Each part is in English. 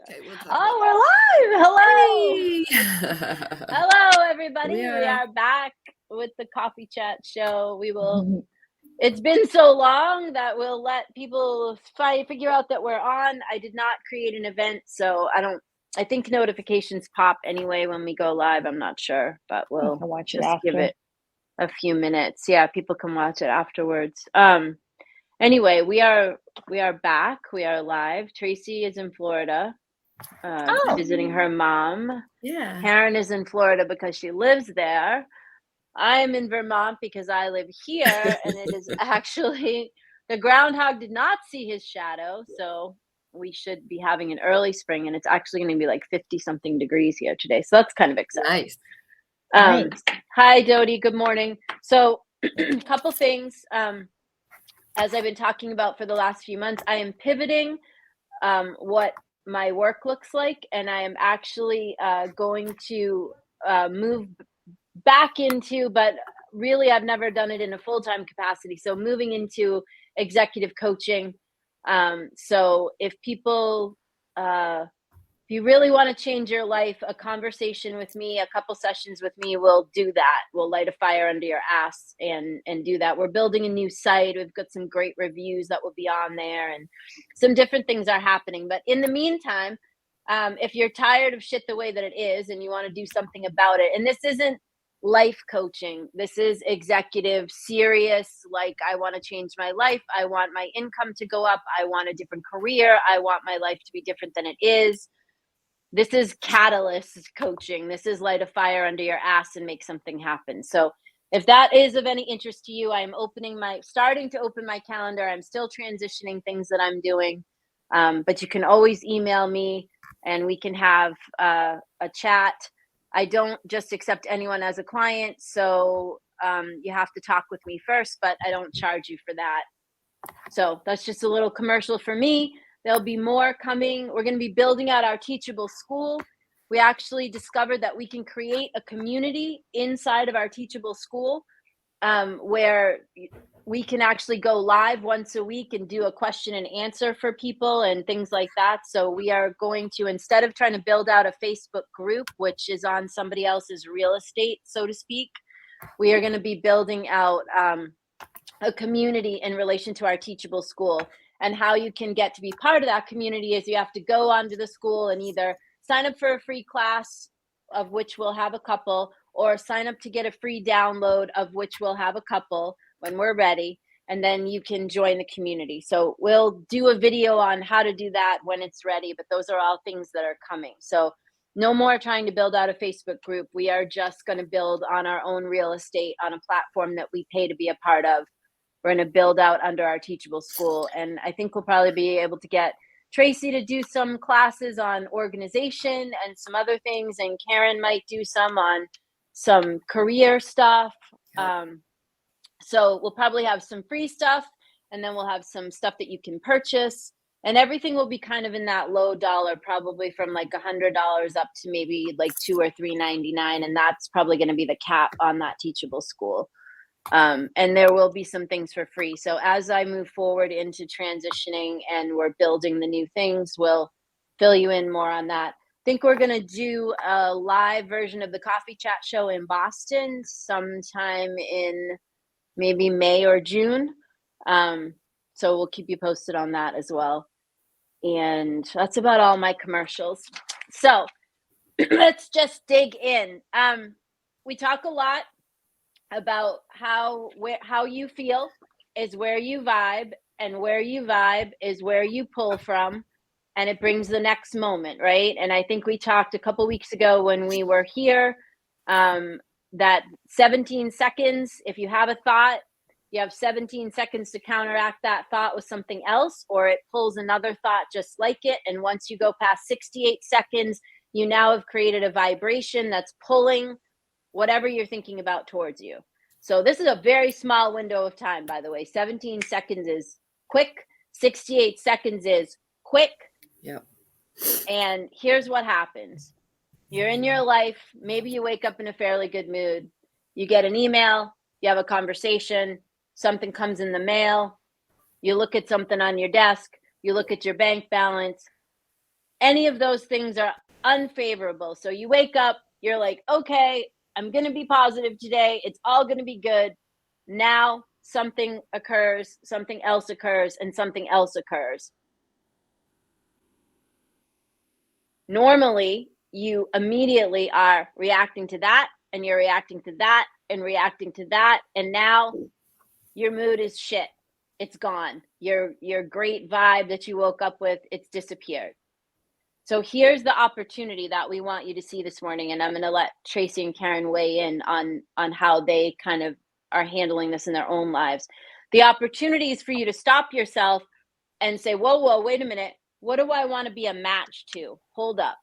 Okay, we'll talk about Oh, we're live. Hello. Hey! Hello, everybody. We We are are back with the Coffee Chat Show. It's been so long that we'll let people figure out that we're on. I did not create an event, so I think notifications pop anyway when we go live. I'm not sure, but I we'll can watch it just give after. it a few minutes. Yeah, people can watch it afterwards. Anyway, we are back. We are live. Tracy is in Florida, visiting her mom. Yeah. Karen is in Florida because she lives there. I'm in Vermont because I live here, and it is actually the groundhog did not see his shadow, so we should be having an early spring, and it's actually going to be like 50 something degrees here today. So that's kind of exciting. Nice. Nice. Hi, Dodie. Good morning. So, a couple things. As I've been talking about for the last few months, I am pivoting what my work looks like, and I am actually going to move back into, but really I've never done it in a full-time capacity. So moving into executive coaching. So if people, if you really want to change your life, a conversation with me, a couple sessions with me will do that. We'll light a fire under your ass and do that. We're building a new site. We've got some great reviews that will be on there, and some different things are happening. But in the meantime, if you're tired of shit the way that it is and you want to do something about it, and this isn't life coaching, this is executive, serious, like I want to change my life. I want my income to go up. I want a different career. I want my life to be different than it is. This is catalyst coaching. This is light a fire under your ass and make something happen. So if that is of any interest to you, I'm starting to open my calendar. I'm still transitioning things that I'm doing. But you can always email me and we can have a chat. I don't just accept anyone as a client. So you have to talk with me first, but I don't charge you for that. So that's just a little commercial for me. There'll be more coming. We're going to be building out our Teachable School. We actually discovered that we can create a community inside of our Teachable School where we can actually go live once a week and do a question and answer for people and things like that. So we are going to, instead of trying to build out a Facebook group, which is on somebody else's real estate, so to speak, we are going to be building out a community in relation to our Teachable School. And how you can get to be part of that community is you have to go onto the school and either sign up for a free class, of which we'll have a couple, or sign up to get a free download, of which we'll have a couple when we're ready. And then you can join the community. So we'll do a video on how to do that when it's ready, but those are all things that are coming. So no more trying to build out a Facebook group. We are just going to build on our own real estate on a platform that we pay to be a part of. We're going to build out under our Teachable School. And I think we'll probably be able to get Tracy to do some classes on organization and some other things. And Karen might do some on some career stuff. So we'll probably have some free stuff, and then we'll have some stuff that you can purchase. And everything will be kind of in that low dollar, probably from like $100 up to maybe like $2 or $3.99. And that's probably going to be the cap on that Teachable School. And there will be some things for free. So as I move forward into transitioning and we're building the new things, we'll fill you in more on that. I think we're going to do a live version of the Coffee Chat Show in Boston sometime in maybe May or June. So we'll keep you posted on that as well. And that's about all my commercials. So let's just dig in. We talk a lot about how you feel is where you vibe, and where you vibe is where you pull from, and it brings the next moment, right? And I think we talked a couple weeks ago when we were here that 17 seconds, if you have a thought, you have 17 seconds to counteract that thought with something else, or it pulls another thought just like it. And once you go past 68 seconds, you now have created a vibration that's pulling whatever you're thinking about towards you. So this is a very small window of time, by the way. 17 seconds is quick. 68 seconds is quick. Yep. And here's what happens. You're in your life. Maybe you wake up in a fairly good mood. You get an email. You have a conversation. Something comes in the mail. You look at something on your desk. You look at your bank balance. any of those things are unfavorable. So you wake up, you're like, okay, I'm going to be positive today. It's all going to be good. Now something occurs, something else occurs, and something else occurs. Normally, you immediately are reacting to that, and you're reacting to that, and reacting to that, and now your mood is shit. It's gone. Your great vibe that you woke up with, it's disappeared. So here's the opportunity that we want you to see this morning, and I'm going to let Tracy and Karen weigh in on how they kind of are handling this in their own lives. The opportunity is for you to stop yourself and say, whoa, wait a minute. What do I want to be a match to? Hold up.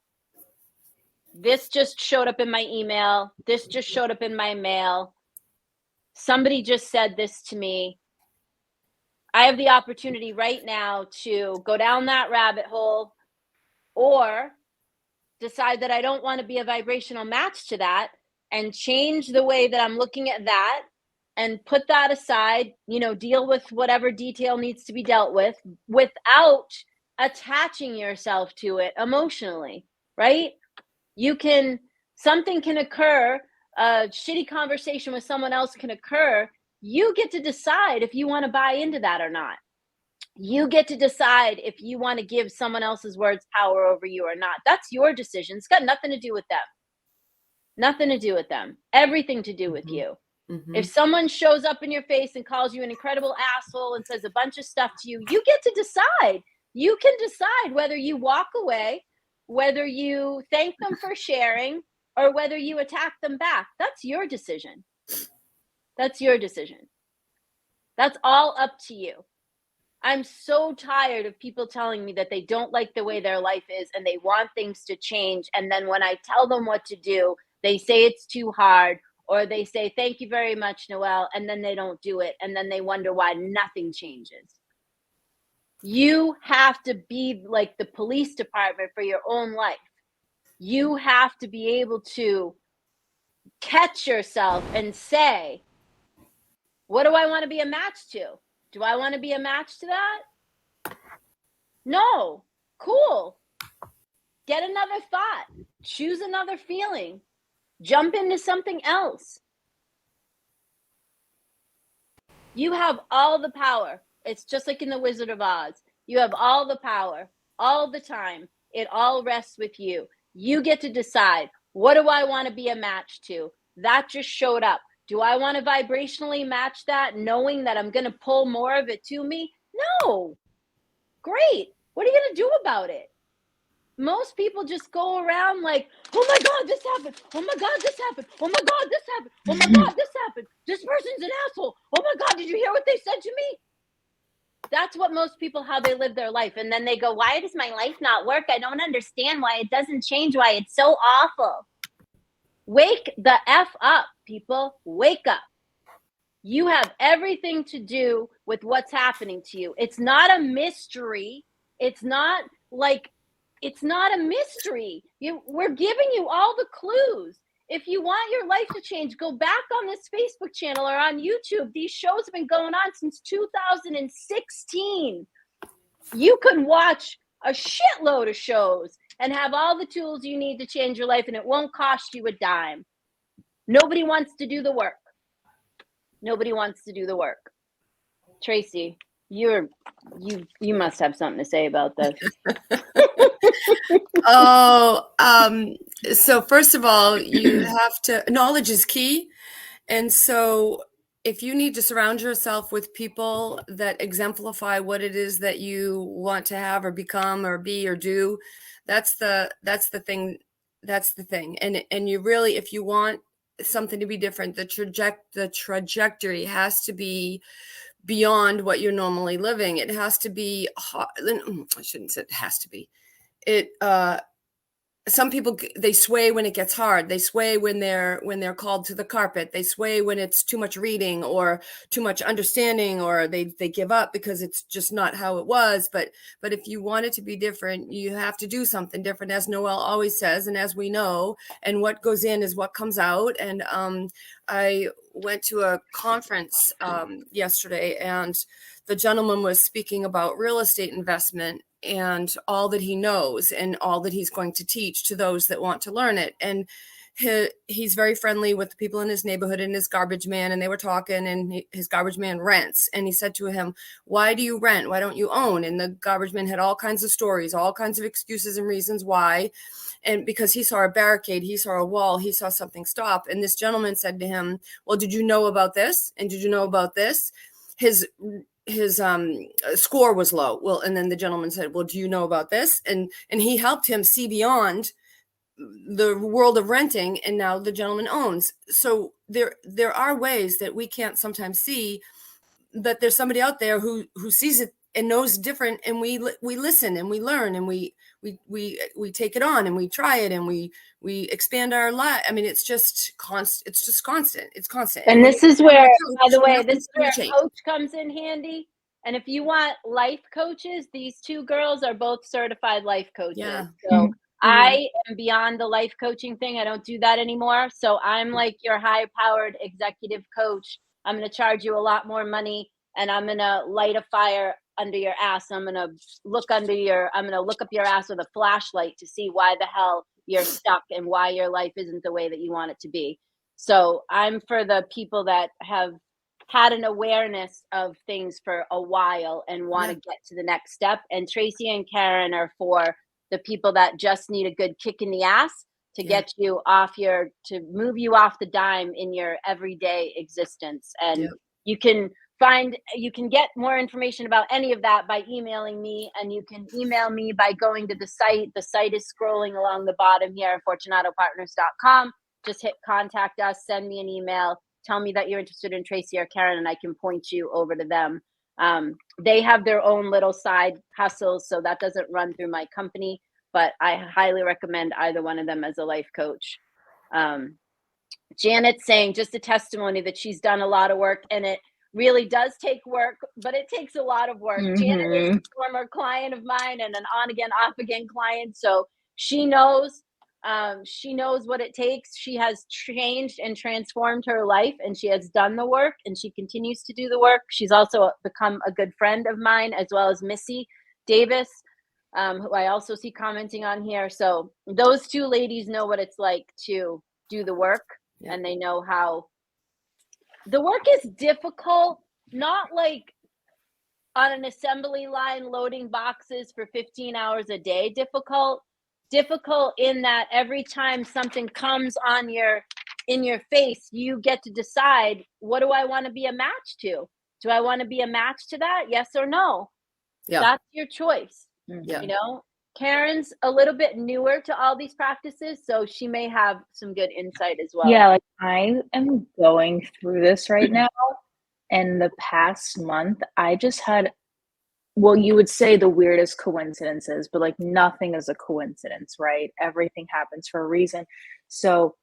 This just showed up in my email. This just showed up in my mail. Somebody just said this to me. I have the opportunity right now to go down that rabbit hole or decide that I don't want to be a vibrational match to that and change the way that I'm looking at that and put that aside, deal with whatever detail needs to be dealt with without attaching yourself to it emotionally, right? Something can occur, a shitty conversation with someone else can occur. You get to decide if you want to buy into that or not. You get to decide if you want to give someone else's words power over you or not. That's your decision. It's got nothing to do with them. Nothing to do with them. Everything to do with you. Mm-hmm. If someone shows up in your face and calls you an incredible asshole and says a bunch of stuff to you, you get to decide. You can decide whether you walk away, whether you thank them for sharing, or whether you attack them back. That's your decision. That's your decision. That's all up to you. I'm so tired of people telling me that they don't like the way their life is and they want things to change. And then when I tell them what to do, they say it's too hard, or they say, thank you very much, Noelle, and then they don't do it. And then they wonder why nothing changes. You have to be like the police department for your own life. You have to be able to catch yourself and say, what do I want to be a match to? Do I want to be a match to that? No. Cool. Get another thought. Choose another feeling. Jump into something else. You have all the power. It's just like in The Wizard of Oz. You have all the power, all the time. It all rests with you. You get to decide, what do I want to be a match to? That just showed up. Do I want to vibrationally match that, knowing that I'm going to pull more of it to me? No. Great. What are you going to do about it? Most people just go around like, oh my God, this happened. Oh my God, this happened. Oh my God, this happened. Oh my God, this happened. This person's an asshole. Oh my God, did you hear what they said to me? That's what most people, how they live their life. And then they go, why does my life not work? I don't understand why it doesn't change, why it's so awful. Wake the F up, people. Wake up. You have everything to do with what's happening to you. It's not a mystery. It's not a mystery. We're giving you all the clues. If you want your life to change, go back on this Facebook channel or on YouTube. These shows have been going on since 2016. You can watch a shitload of shows and have all the tools you need to change your life, and it won't cost you a dime. Nobody wants to do the work. Nobody wants to do the work. Tracy, you must have something to say about this. So first of all, you have to, knowledge is key. And so if you need to surround yourself with people that exemplify what it is that you want to have or become or be or do, that's the thing. That's the thing. And you really, if you want something to be different, the trajectory has to be beyond what you're normally living. It has to be, I shouldn't say it has to be. Some people, they sway when it gets hard. They sway when they're called to the carpet. They sway when it's too much reading or too much understanding, or they give up because it's just not how it was. But if you want it to be different, you have to do something different, as Noelle always says, and as we know, and what goes in is what comes out. And I went to a conference yesterday, and the gentleman was speaking about real estate investment. and all that he knows and all that he's going to teach to those that want to learn it. And he's very friendly with the people in his neighborhood and his garbage man, and they were talking, and his garbage man rents, and he said to him, why do you rent? Why don't you own? And the garbage man had all kinds of stories, all kinds of excuses and reasons why. And because he saw a barricade, he saw a wall, he saw something stop. And this gentleman said to him, well, did you know about this? And did you know about this? His score was low. Well, and then the gentleman said, well, do you know about this? And he helped him see beyond the world of renting, and now the gentleman owns. So there are ways that we can't sometimes see, that there's somebody out there who sees it and knows different, and we listen and we learn, and we take it on, and we try it, and we expand our life. I mean, it's just constant. It's constant. And this is where, by the way, this is where a coach comes in handy. And if you want life coaches, these two girls are both certified life coaches. Yeah. So I am beyond the life coaching thing. I don't do that anymore. So I'm like your high powered executive coach. I'm going to charge you a lot more money, and I'm going to light a fire under your ass. I'm going to look up your ass with a flashlight to see why the hell you're stuck and why your life isn't the way that you want it to be. So I'm for the people that have had an awareness of things for a while and want to get to the next step. And Tracy and Karen are for the people that just need a good kick in the ass to get you off to move you off the dime in your everyday existence. And you can get more information about any of that by emailing me, and you can email me by going to the site. The site is scrolling along the bottom here, fortunatopartners.com. Just hit contact us, send me an email, tell me that you're interested in Tracy or Karen, and I can point you over to them. They have their own little side hustles, so that doesn't run through my company, but I highly recommend either one of them as a life coach. Janet's saying just a testimony that she's done a lot of work, and it really does take work, but it takes a lot of work. Janet is a former client of mine and an on again, off again client, so she knows what it takes. She has changed and transformed her life, and she has done the work, and she continues to do the work. She's also become a good friend of mine, as well as Missy Davis, who I also see commenting on here. So those two ladies know what it's like to do the work, and they know how the work is difficult, not like on an assembly line loading boxes for 15 hours a day. Difficult in that every time something comes in your face, you get to decide, what do I want to be a match to? Do I want to be a match to that? Yes or no? That's your choice. You know, Karen's a little bit newer to all these practices, so she may have some good insight as well. Yeah, like I am going through this right now. And the past month, I just had, well, you would say the weirdest coincidences, but like nothing is a coincidence, right? Everything happens for a reason. So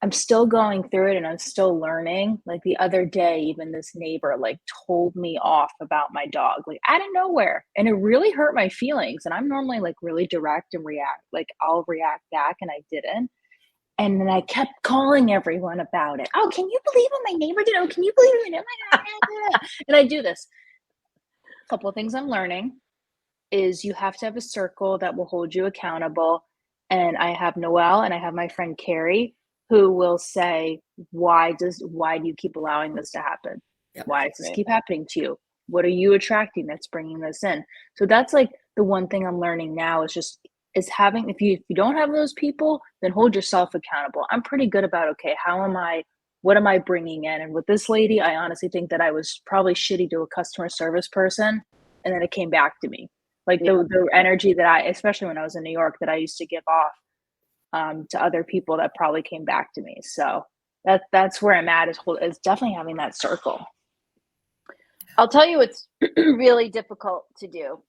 I'm still going through it, and I'm still learning. Like the other day, even this neighbor like told me off about my dog, like out of nowhere. And it really hurt my feelings. And I'm normally like really direct and I'll react back, and I didn't. And then I kept calling everyone about it. Oh, can you believe what my neighbor did? Oh, can you believe it? Oh my God. And I do this. A couple of things I'm learning is you have to have a circle that will hold you accountable. And I have Noelle and I have my friend Carrie, who will say, why do you keep allowing this to happen? Why does this keep happening to you? What are you attracting that's bringing this in? So that's like the one thing I'm learning now is having, if you don't have those people, then hold yourself accountable. I'm pretty good about, okay, what am I bringing in? And with this lady, I honestly think that I was probably shitty to a customer service person, and then it came back to me. Like the energy that especially when I was in New York, that I used to give off to other people, that probably came back to me. So that's where I'm at, is definitely having that circle. I'll tell you what's really difficult to do.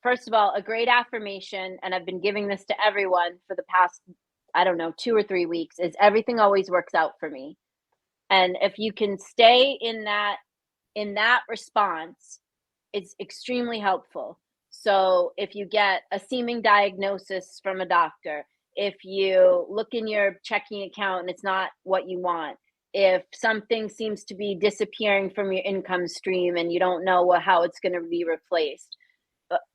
First of all, a great affirmation, and I've been giving this to everyone for the past, 2 or 3 weeks, is everything always works out for me. And if you can stay in that response, it's extremely helpful. So if you get a seeming diagnosis from a doctor, if you look in your checking account and it's not what you want, if something seems to be disappearing from your income stream and you don't know how it's going to be replaced,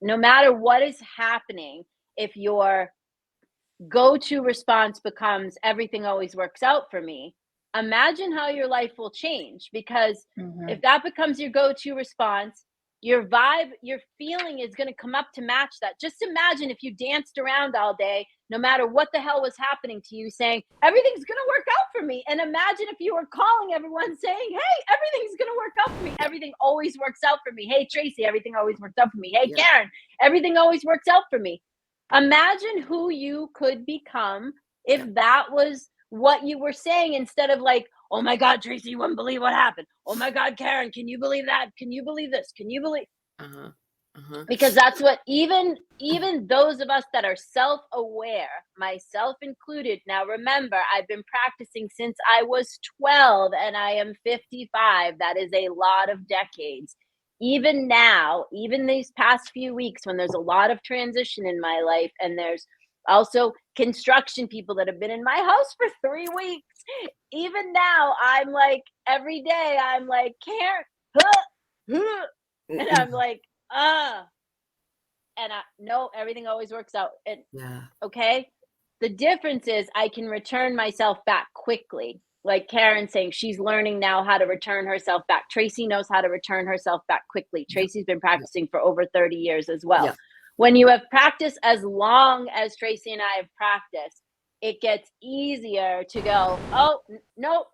no matter what is happening, if your go-to response becomes everything always works out for me, imagine how your life will change. Because if that becomes your go-to response, your vibe, your feeling is going to come up to match that. Just imagine if you danced around all day, no matter what the hell was happening to you, saying everything's going to work out for me. And imagine if you were calling everyone saying, hey, everything's going to work out for me. Everything always works out for me. Hey, Tracy, everything always works out for me. Hey, Karen, everything always works out for me. Imagine who you could become if that was what you were saying, instead of like, oh my God, Tracy, you wouldn't believe what happened. Oh my God, Karen, can you believe that? Can you believe this? Can you believe? Because that's what even those of us that are self-aware, myself included. Now remember, I've been practicing since I was 12 and I am 55. That is a lot of decades. Even now, even these past few weeks, when there's a lot of transition in my life, and there's also construction people that have been in my house for 3 weeks, even now, I'm like, every day, I'm like, Karen, and I'm like, and no, everything always works out. And okay, the difference is I can return myself back quickly. Like Karen saying, she's learning now how to return herself back. Tracy knows how to return herself back quickly. Tracy's been practicing for over 30 years as well. When you have practiced as long as Tracy and I have practiced, it gets easier to go, oh, no.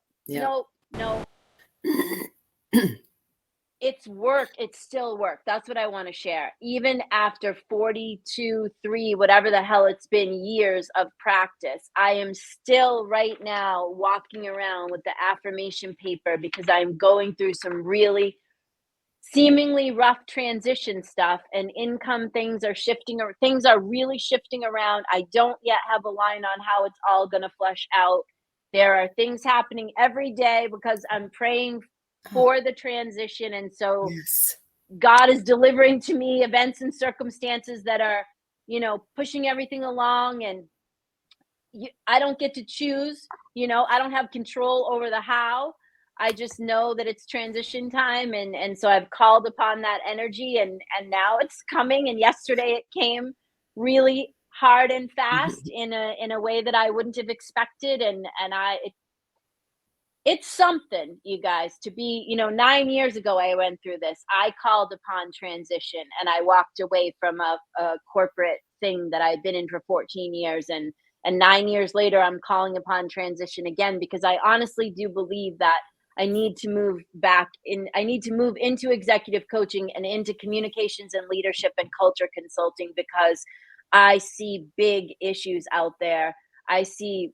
It's work. It's still work. That's what I want to share. Even after 42, 3, whatever the hell it's been, years of practice, I am still right now walking around with the affirmation paper because I'm going through some really seemingly rough transition stuff, and income things are shifting, or things are really shifting around. I don't yet have a line on how it's all going to flesh out. There are things happening every day because I'm praying for the transition. And so God is delivering to me events and circumstances that are, pushing everything along. And I don't get to choose, I don't have control over the how. I just know that it's transition time. And so I've called upon that energy, and now it's coming. And yesterday it came really hard and fast in a way that I wouldn't have expected. It's something, you guys, to be, 9 years ago, I went through this. I called upon transition, and I walked away from a corporate thing that I'd been in for 14 years. And 9 years later, I'm calling upon transition again, because I honestly do believe that I need to move into executive coaching and into communications and leadership and culture consulting, because I see big issues out there. I see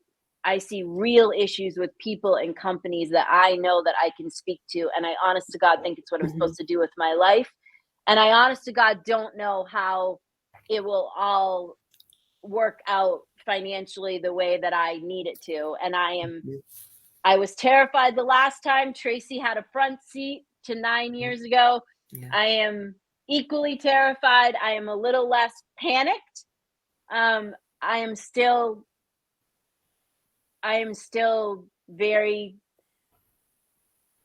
real issues with people and companies that I know that I can speak to. And I honest to God think it's what I'm supposed to do with my life. And I honest to God don't know how it will all work out financially the way that I need it to. And I was terrified the last time. Tracy had a front seat to 9 years ago. I am equally terrified. I am a little less panicked. I am still very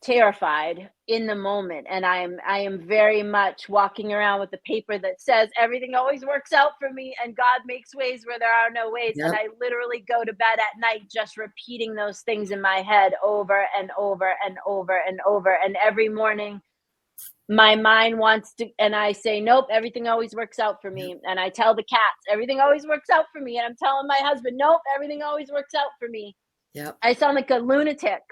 terrified in the moment, and I am very much walking around with a paper that says everything always works out for me, and God makes ways where there are no ways. And I literally go to bed at night just repeating those things in my head over and over and over and over. And every morning my mind wants to, and I say, nope, everything always works out for me. And I tell the cats, everything always works out for me. And I'm telling my husband, nope, everything always works out for me. I sound like a lunatic.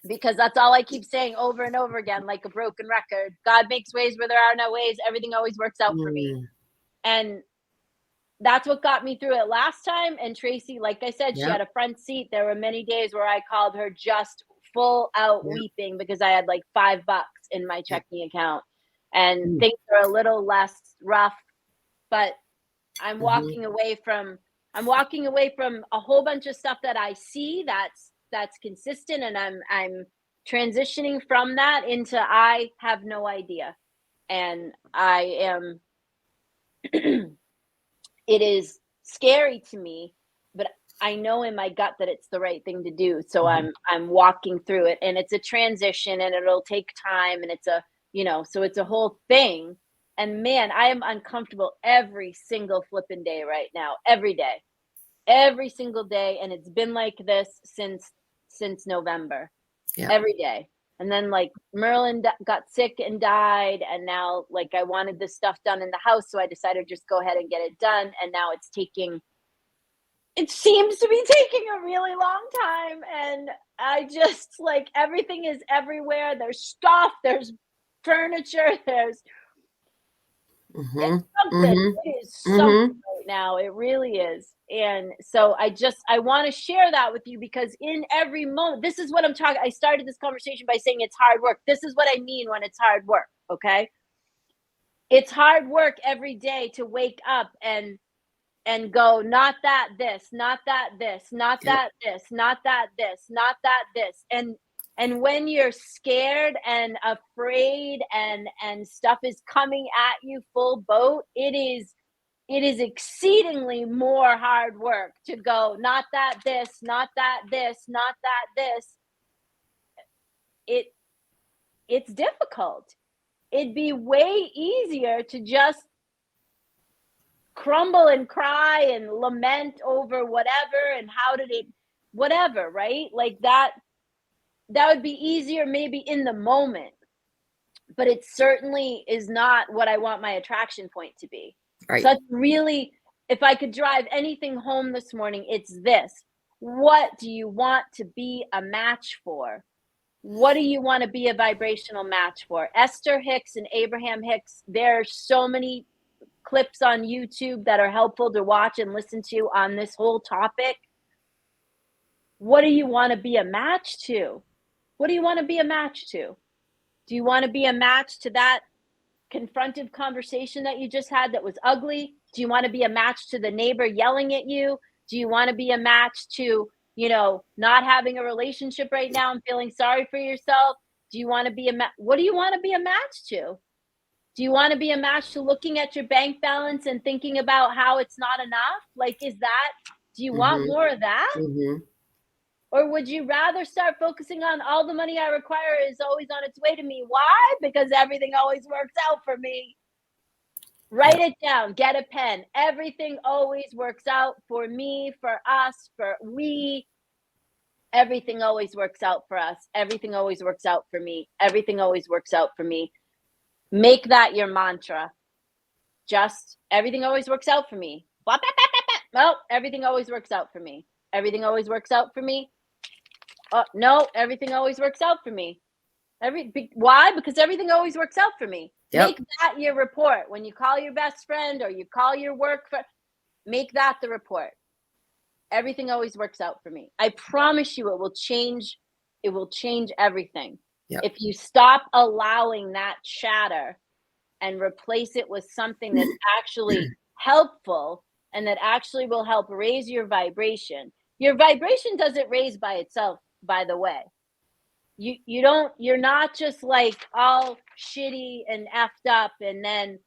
Because that's all I keep saying over and over again, like a broken record. God makes ways where there are no ways. Everything always works out for me. And that's what got me through it last time. And Tracy, like I said, she had a front seat. There were many days where I called her just full out weeping because I had like $5 in my checking account, and things are a little less rough, but I'm walking away from a whole bunch of stuff that I see that's consistent, and I'm transitioning from that into I have no idea. And I am it is scary to me, but I know in my gut that it's the right thing to do. So I'm walking through it, and it's a transition, and it'll take time, and it's a, so it's a whole thing. And man, I am uncomfortable every single flipping day right now, every day, every single day. And it's been like this since November, Yeah. every day. And then like Merlin got sick and died. And now like I wanted this stuff done in the house. So I decided to just go ahead and get it done. And now it seems to be taking a really long time. And I just like, everything is everywhere. There's stuff, there's furniture, there's Mhm. something. Mhm. It is something Mhm. right now. It really is. And so I want to share that with you because in every moment, this is what I'm talking. I started this conversation by saying it's hard work. This is what I mean when it's hard work. Okay. It's hard work every day to wake up and go, not that this, not that this, not Yep. that this, not that this, not that this. And when you're scared and afraid and stuff is coming at you full boat, it is exceedingly more hard work to go, not that this, not that this, not that this. It's difficult. It'd be way easier to just crumble and cry and lament over whatever and how did it whatever, right? Like that would be easier maybe in the moment, but it certainly is not what I want my attraction point to be. Right. So that's really, if I could drive anything home this morning, it's this. What do you want to be a match for? What do you want to be a vibrational match for? Esther Hicks and Abraham Hicks, there are so many clips on YouTube that are helpful to watch and listen to on this whole topic. What do you want to be a match to? What do you want to be a match to? Do you want to be a match to that confrontive conversation that you just had that was ugly? Do you want to be a match to the neighbor yelling at you? Do you want to be a match to, not having a relationship right now and feeling sorry for yourself? Do you want to be what do you want to be a match to? Do you want to be a match to looking at your bank balance and thinking about how it's not enough? Like, do you want more of that? Mhm. Or would you rather start focusing on all the money I require is always on its way to me? Why? Because everything always works out for me. Write it down. Get a pen. Everything always works out for me, for us, for we. Everything always works out for us. Everything always works out for me. Everything always works out for me. Make that your mantra. Just everything always works out for me. No, everything always works out for me. Everything always works out for me. Oh, no, everything always works out for me. Why? Because everything always works out for me. Yep. Make that your report. When you call your best friend or you call your work friend, make that the report. Everything always works out for me. I promise you it will change everything. Yep. If you stop allowing that chatter and replace it with something that's actually helpful and that actually will help raise your vibration. Your vibration doesn't raise by itself, by the way. You're not just like all shitty and effed up and then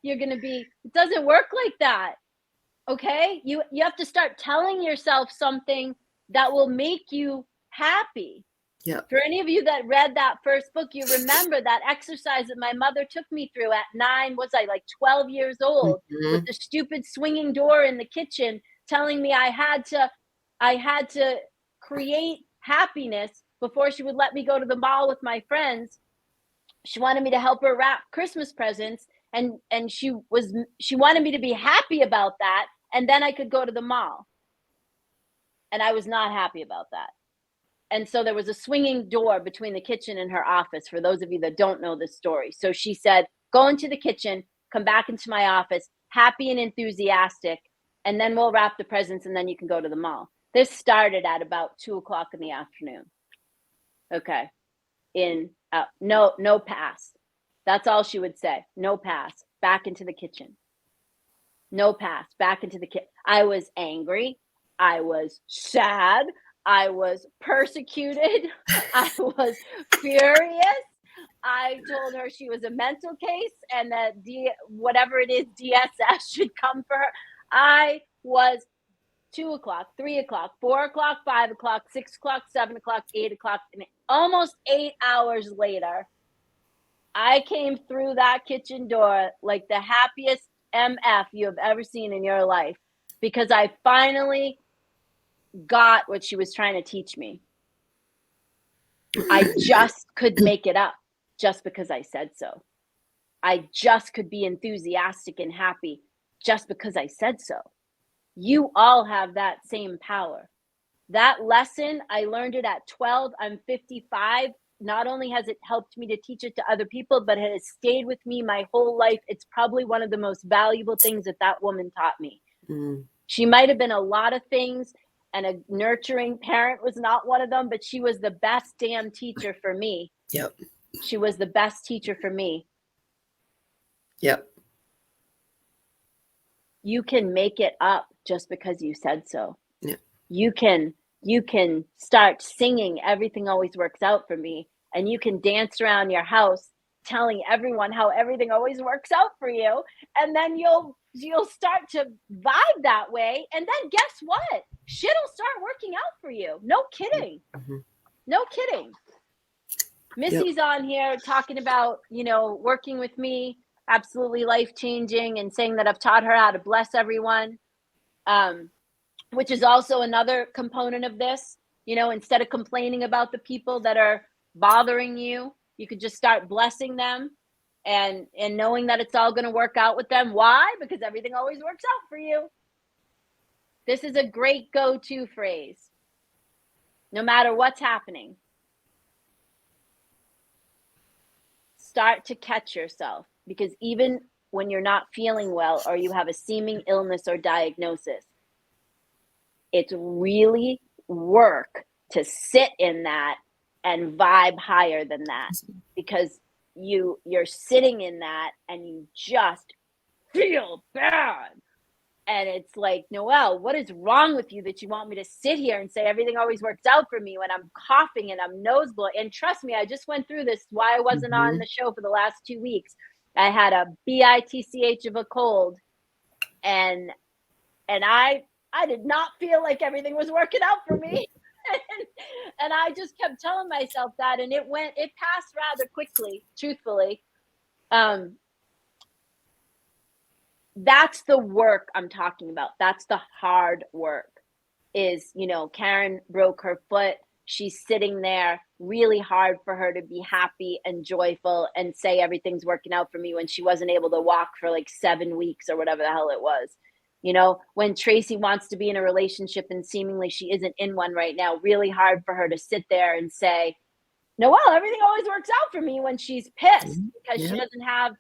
you're going to be, it doesn't work like that. Okay? You have to start telling yourself something that will make you happy. Yeah. For any of you that read that first book, you remember that exercise that my mother took me through at 12 years old with the stupid swinging door in the kitchen telling me I had to create happiness before she would let me go to the mall with my friends. She wanted me to help her wrap Christmas presents and she wanted me to be happy about that and then I could go to the mall. And I was not happy about that. And so there was a swinging door between the kitchen and her office, for those of you that don't know this story. So she said, go into the kitchen, come back into my office, happy and enthusiastic, and then we'll wrap the presents and then you can go to the mall. This started at about 2:00 in the afternoon. Okay. No pass. That's all she would say. No pass. Back into the kitchen. No pass. Back into the kitchen. I was angry. I was sad. I was persecuted. I was furious. I told her she was a mental case and that whatever it is, DSS should come for her. I was 2:00, 3:00, 4:00, 5:00, 6:00, 7:00, 8:00, and almost 8 hours later, I came through that kitchen door like the happiest MF you have ever seen in your life because I finally got what she was trying to teach me. I just could make it up just because I said so. I just could be enthusiastic and happy just because I said so. You all have that same power. That lesson, I learned it at 12. I'm 55. Not only has it helped me to teach it to other people, but it has stayed with me my whole life. It's probably one of the most valuable things that woman taught me. Mm. She might have been a lot of things, and a nurturing parent was not one of them, but she was the best damn teacher for me. Yep. She was the best teacher for me. Yep. You can make it up just because you said so. Yeah. You can start singing Everything Always Works Out for Me, and you can dance around your house telling everyone how everything always works out for you, and then you'll start to vibe that way, and then guess what? Shit'll start working out for you. No kidding. Mm-hmm. No kidding. Missy's on here talking about, working with me, absolutely life-changing, and saying that I've taught her how to bless everyone, which is also another component of this. Instead of complaining about the people that are bothering you, you could just start blessing them and knowing that it's all going to work out with them. Why? Because everything always works out for you. This is a great go-to phrase, no matter what's happening. Start to catch yourself, because even when you're not feeling well or you have a seeming illness or diagnosis, it's really work to sit in that and vibe higher than that, because you're sitting in that and you just feel bad. And it's like, Noelle, what is wrong with you that you want me to sit here and say everything always works out for me when I'm coughing and I'm nose blowing? And trust me, I just went through this. Why I wasn't on the show for the last 2 weeks. I had a bitch of a cold, and I did not feel like everything was working out for me. And I just kept telling myself that, and it passed rather quickly, truthfully. That's the work I'm talking about. That's the hard work. Is, Karen broke her foot. She's sitting there, really hard for her to be happy and joyful and say everything's working out for me when she wasn't able to walk for like 7 weeks or whatever the hell it was. When Tracy wants to be in a relationship and seemingly she isn't in one right now, really hard for her to sit there and say, Noelle, everything always works out for me, when she's pissed because she doesn't have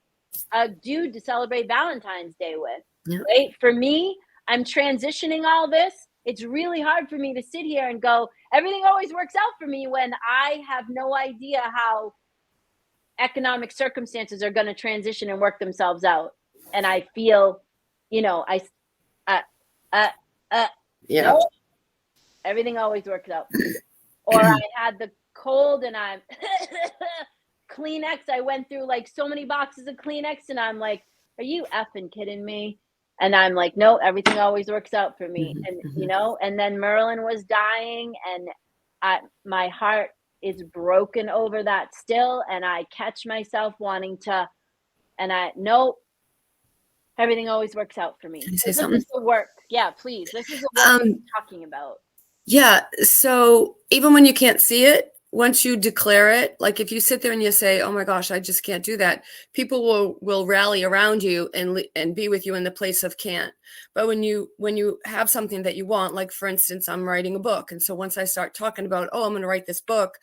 a dude to celebrate Valentine's Day with, right? For me, I'm transitioning all this. It's really hard for me to sit here and go, everything always works out for me, when I have no idea how economic circumstances are going to transition and work themselves out. And I feel, nope, everything always works out. Or I had the cold and I'm Kleenex. I went through like so many boxes of Kleenex, and I'm like, are you effing kidding me? And I'm like, no, everything always works out for me. And, and then Merlin was dying, and my heart is broken over that still. And I catch myself wanting to, nope, everything always works out for me. Can I say this something? is the work. Yeah, please. This is the work I'm talking about. Yeah. So even when you can't see it, once you declare it, like if you sit there and you say, oh my gosh, I just can't do that, people will rally around you and be with you in the place of can't. But when you have something that you want, like for instance, I'm writing a book. And so once I start talking about, oh, I'm going to write this book,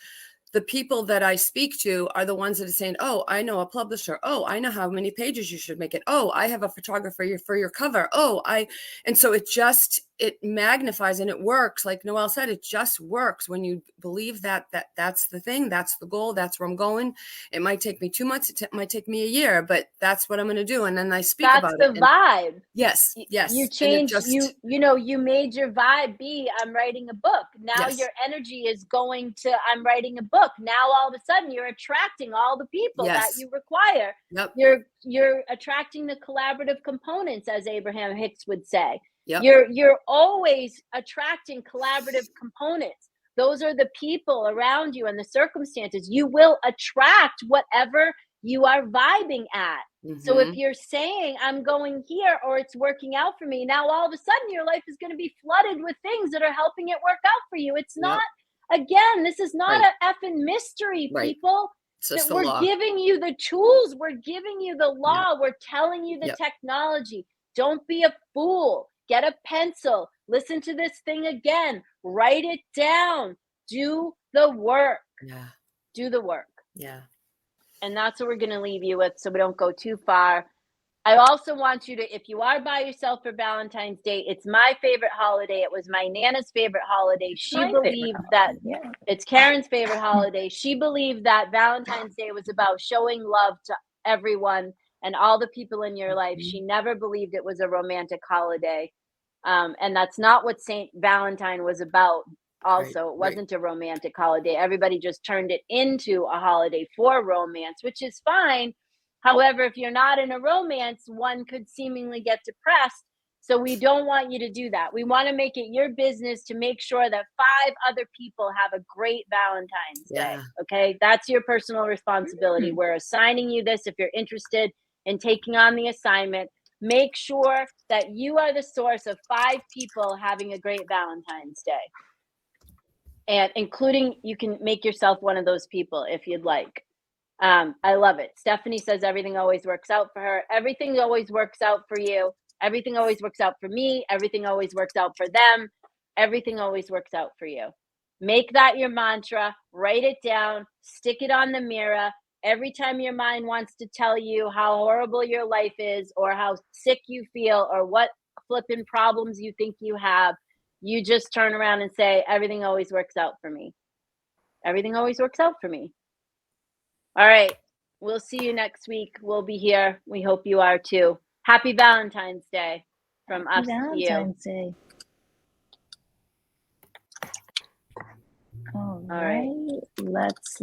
the people that I speak to are the ones that are saying, oh, I know a publisher. Oh, I know how many pages you should make it. Oh, I have a photographer for your cover. And so it magnifies and it works. Like Noelle said, it just works when you believe that's the thing, that's the goal, that's where I'm going. It might take me 2 months. It might take me a year, but that's what I'm going to do. And then I speak about it. That's the vibe. Yes. You changed, you made your vibe be, I'm writing a book. Now your energy is going to, I'm writing a book. Now all of a sudden you're attracting all the people that you require. Yep. You're attracting the collaborative components, as Abraham Hicks would say. Yep. You're always attracting collaborative components. Those are the people around you and the circumstances. You will attract whatever you are vibing at. So if Mhm. you're saying, I'm going here, or it's working out for me, now all of a sudden your life is going to be flooded with things that are helping it work out for you. It's Yep. not, again, this is not Right. a effing mystery, Right. people. It's That just the we're law. giving you the tools, we're giving you the Yep. law, we're telling you the Yep. technology. Don't be a fool. Get a pencil, listen to this thing again, write it down, do the work, Yeah. do the work. Yeah. And that's what we're going to leave you with so we don't go too far. I also want you to, if you are by yourself for Valentine's Day, it's my favorite holiday. It was my Nana's favorite holiday. She My favorite believed that holiday, yeah. it's Karen's favorite holiday. She believed that Valentine's Day was about showing love to everyone and all the people in your life. She never believed it was a romantic holiday. And that's not what St. Valentine was about. Also, it Right. wasn't a romantic holiday. Everybody just turned it into a holiday for romance, which is fine. However, if you're not in a romance, one could seemingly get depressed. So we don't want you to do that. We want to make it your business to make sure that 5 other people have a great Valentine's Day. Yeah. Okay. That's your personal responsibility. We're assigning you this if you're interested in taking on the assignment. Make sure that you are the source of 5 people having a great Valentine's Day. And including, you can make yourself one of those people if you'd like. I love it. Stephanie says everything always works out for her. Everything always works out for you. Everything always works out for me. Everything always works out for them. Everything always works out for you. Make that your mantra. Write it down. Stick it on the mirror. Every time your mind wants to tell you how horrible your life is, or how sick you feel, or what flipping problems you think you have, you just turn around and say, everything always works out for me. Everything always works out for me. All right. We'll see you next week. We'll be here. We hope you are too. Happy Valentine's Day from us to you. Valentine's Day. All right. Let's